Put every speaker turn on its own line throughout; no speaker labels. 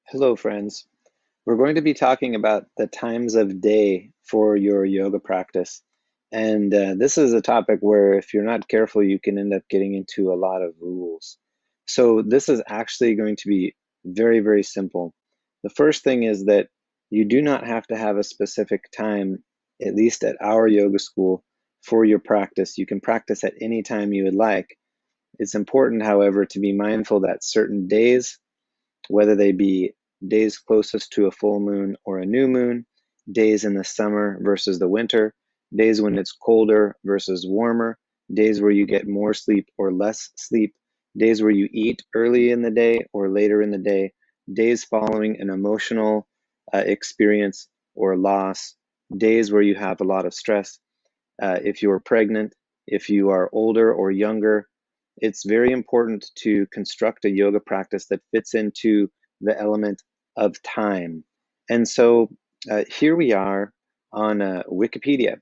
Hello, friends. We're going to be talking about the times of day for your yoga practice. And this is a topic where, if you're not careful, you can end up getting into a lot of rules. So, this is actually going to be very, very simple. The first thing is that you do not have to have a specific time, at least at our yoga school, for your practice. You can practice at any time you would like. It's important, however, to be mindful that certain days, whether they be days closest to a full moon or a new moon, days in the summer versus the winter, days when it's colder versus warmer, days where you get more sleep or less sleep, days where you eat early in the day or later in the day, days following an emotional experience or loss, days where you have a lot of stress. If you're pregnant, if you are older or younger, it's very important to construct a yoga practice that fits into the element of time. And so here we are on Wikipedia,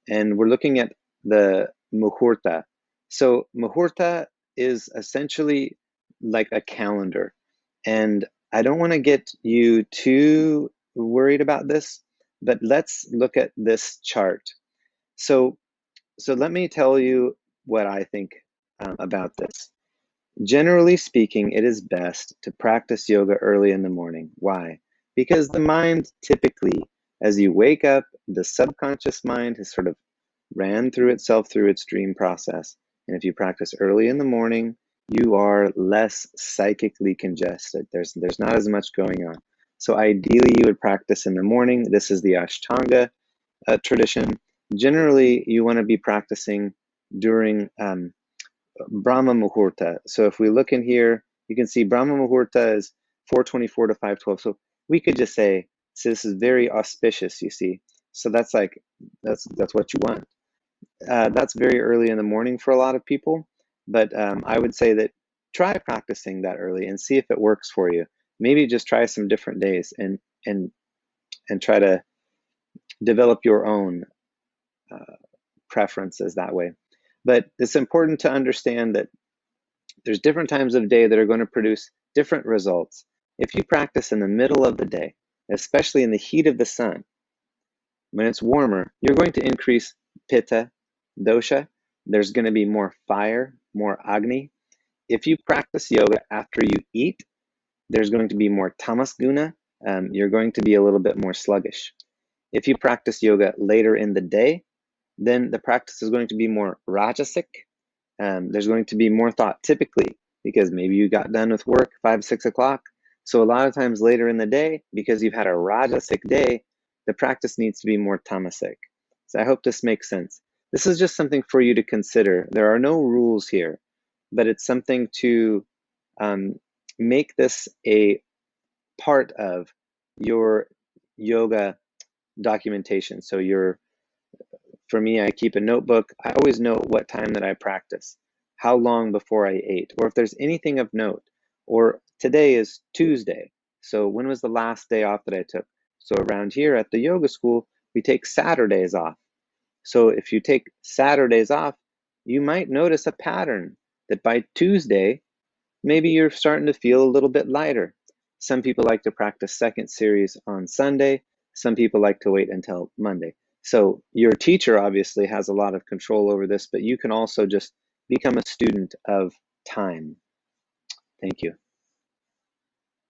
and we're looking at the Muhurta. So Muhurta is essentially like a calendar. And I don't want to get you too worried about this, but let's look at this chart. So, so let me tell you what I think about this. Generally speaking, it is best to practice yoga early in the morning. Why? Because the mind typically, as you wake up, the subconscious mind has sort of ran through itself through its dream process. And if you practice early in the morning, you are less psychically congested. There's not as much going on. So ideally, you would practice in the morning. This is the Ashtanga tradition. Generally, you want to be practicing during Brahma Muhurta. So if we look in here, you can see Brahma Muhurta is 4:24 to 5:12. So we could just say, so this is very auspicious, you see. So that's like, that's what you want. That's very early in the morning for a lot of people, but I would say that try practicing that early and see if it works for you. Maybe just try some different days and and try to develop your own uh, preferences that way. But it's important to understand that there's different times of day that are going to produce different results. If you practice in the middle of the day, especially in the heat of the sun, when it's warmer, you're going to increase pitta, dosha. There's going to be more fire, more agni. If you practice yoga after you eat, there's going to be more tamas guna. You're going to be a little bit more sluggish. If you practice yoga later in the day, then the practice is going to be more rajasic. There's going to be more thought typically because maybe you got done with work 5, 6 o'clock. So a lot of times later in the day, because you've had a rajasic day, the practice needs to be more tamasic. So I hope this makes sense. This is just something for you to consider. There are no rules here, but it's something to um, make this a part of your yoga documentation. So for me, I keep a notebook. I always note what time that I practice, how long before I ate, or if there's anything of note. Or today is Tuesday. So when was the last day off that I took? So around here at the yoga school, we take Saturdays off. So if you take Saturdays off, you might notice a pattern that by Tuesday, maybe you're starting to feel a little bit lighter. Some people like to practice second series on Sunday. Some people like to wait until Monday. So your teacher obviously has a lot of control over this, but you can also just become a student of time. Thank you.